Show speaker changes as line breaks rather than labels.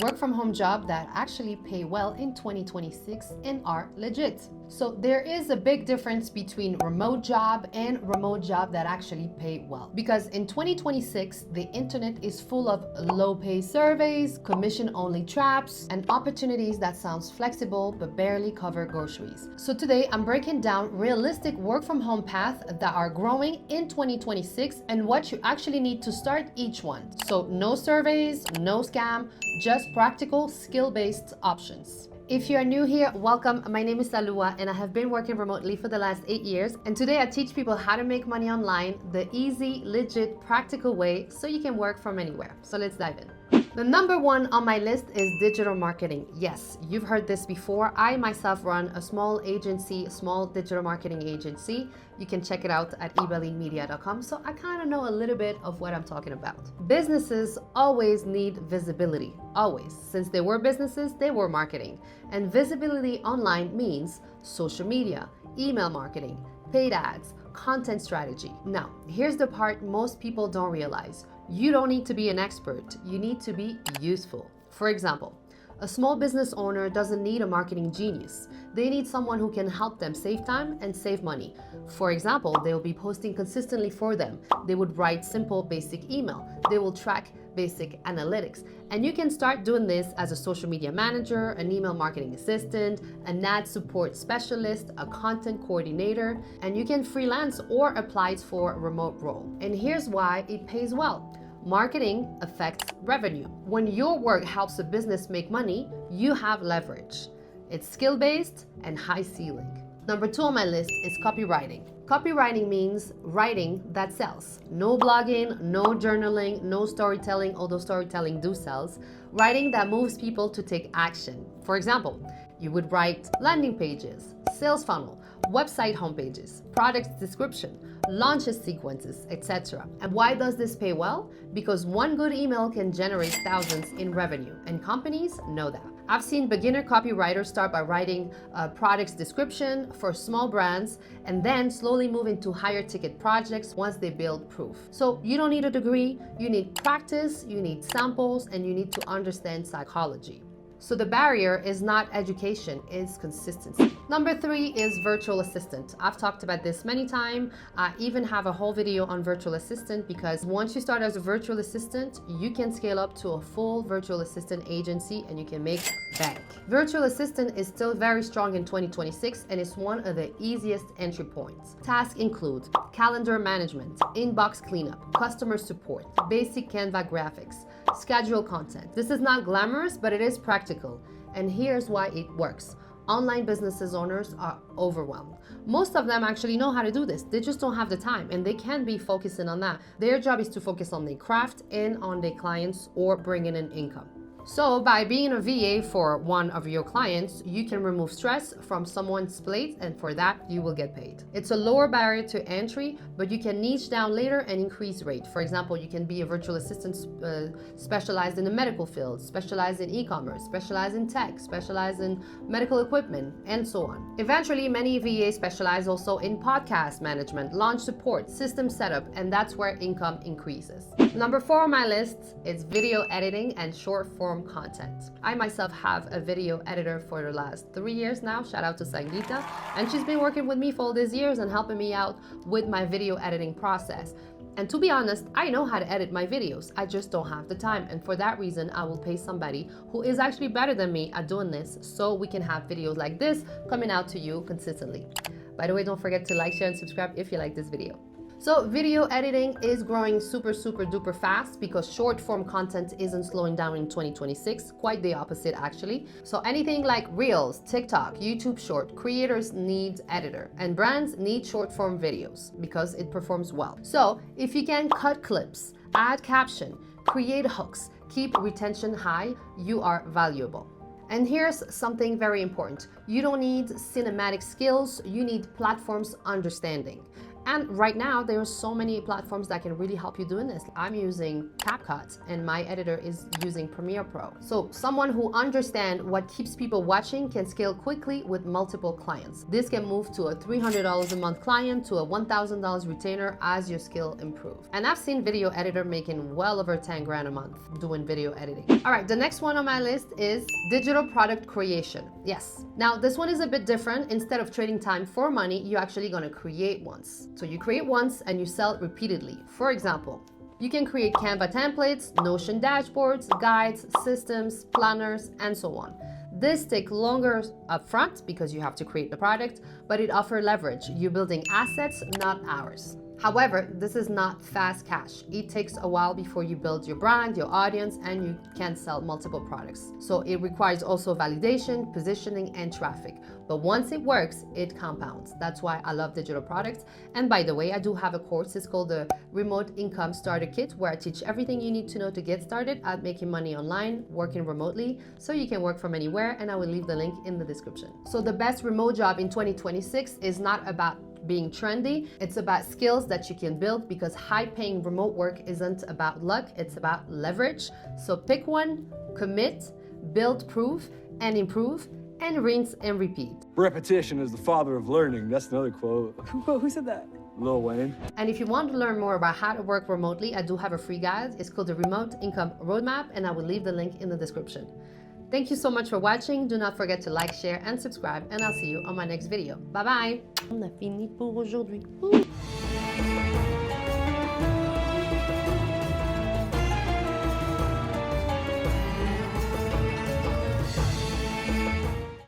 work from home jobs that actually pay well in 2026 and are legit. So there is a big difference between remote job and remote job that actually pay well. Because in 2026, the internet is full of low pay surveys, commission only traps, and opportunities that sounds flexible but barely cover groceries. So today I'm breaking down realistic work from home paths that are growing in 2026 and what you actually need to start each one. So no surveys, no scam, just practical skill-based options. If you are new here, welcome. My name is Salua and I have been working remotely for the last 8 years. And today I teach people how to make money online the easy, legit, practical way so you can work from anywhere. So let's dive in. The number one on my list is digital marketing. Yes, you've heard this before. I myself run a small agency, a small digital marketing agency. You can check it out at ebellinemedia.com. So I kind of know a little bit of what I'm talking about. Businesses always need visibility, always. Since they were businesses, they were marketing. And visibility online means social media, email marketing, paid ads, content strategy. Now, here's the part most people don't realize. You don't need to be an expert. You need to be useful. For example, a small business owner doesn't need a marketing genius. They need someone who can help them save time and save money. For example, they will be posting consistently for them. They would write simple, basic email. They will track basic analytics. And you can start doing this as a social media manager, an email marketing assistant, an ad support specialist, a content coordinator, and you can freelance or apply for a remote role. And here's why it pays well. Marketing affects revenue. When your work helps a business make money, you have leverage. It's skill-based and high ceiling. Number 2 on my list is copywriting. Copywriting means writing that sells. No blogging, no journaling, no storytelling, although storytelling do sells. Writing that moves people to take action. For example, you would write landing pages, sales funnel, website homepages, product description, launches sequences, etc. And why does this pay well? Because one good email can generate thousands in revenue, and companies know that. I've seen beginner copywriters start by writing a product's description for small brands and then slowly move into higher ticket projects once they build proof. So you don't need a degree, you need practice, you need samples, and you need to understand psychology. So the barrier is not education, it's consistency. Number 3 is virtual assistant. I've talked about this many times. I even have a whole video on virtual assistant because once you start as a virtual assistant, you can scale up to a full virtual assistant agency and you can make bank. Virtual assistant is still very strong in 2026 and it's one of the easiest entry points. Tasks include calendar management, inbox cleanup, customer support, basic Canva graphics, schedule content. This is not glamorous, but it is practical. And here's why it works. Online businesses owners are overwhelmed. Most of them actually know how to do this. They just don't have the time and they can't be focusing on that. Their job is to focus on their craft and on their clients or bringing in income. So by being a VA for one of your clients, you can remove stress from someone's plate and for that you will get paid. It's a lower barrier to entry, but you can niche down later and increase rate. For example, you can be a virtual assistant specialized in the medical field, specialized in e-commerce, specialized in tech, specialized in medical equipment, and so on. Eventually, many VAs specialize also in podcast management, launch support, system setup, and that's where income increases. Number 4 on my list is video editing and short form content. I myself have a video editor for the last 3 years now. Shout out to Sangeeta. And she's been working with me for all these years and helping me out with my video editing process. And to be honest, I know how to edit my videos. I just don't have the time. And for that reason, I will pay somebody who is actually better than me at doing this so we can have videos like this coming out to you consistently. By the way, don't forget to like, share, and subscribe if you like this video. So video editing is growing super duper fast because short form content isn't slowing down in 2026, quite the opposite actually. So anything like Reels, TikTok, YouTube Short, creators need editor and brands need short form videos because it performs well. So if you can cut clips, add caption, create hooks, keep retention high, you are valuable. And here's something very important. You don't need cinematic skills, you need platforms understanding. And right now, there are so many platforms that can really help you doing this. I'm using CapCut and my editor is using Premiere Pro. So someone who understands what keeps people watching can scale quickly with multiple clients. This can move to a $300 a month client to a $1,000 retainer as your skill improves. And I've seen video editor making well over 10 grand a month doing video editing. All right, the next one on my list is digital product creation. Yes. Now this one is a bit different. Instead of trading time for money, you're actually going to create once. So you create once and you sell repeatedly. For example, you can create Canva templates, Notion dashboards, guides, systems, planners, and so on. This takes longer upfront because you have to create the product, but it offers leverage. You're building assets, not hours. However, this is not fast cash. It takes a while before you build your brand, your audience, and you can sell multiple products. So it requires also validation, positioning, and traffic. But once it works, it compounds. That's why I love digital products. And by the way, I do have a course. It's called the Remote Income Starter Kit, where I teach everything you need to know to get started at making money online, working remotely, so you can work from anywhere. And I will leave the link in the description. So the best remote job in 2026 is not about being trendy. It's about skills that you can build, because high-paying remote work isn't about luck, it's about leverage. So pick one, commit, build proof, and improve, and rinse and repeat.
Repetition is the father of learning. That's another quote.
Who said that?
Lil Wayne.
And if you want to learn more about how to work remotely, I do have a free guide. It's called the Remote Income Roadmap, and I will leave the link in the description. Thank you so much for watching. Do not forget to like, share, and subscribe, and I'll see you on my next video. Bye bye. On a fini pour aujourd'hui.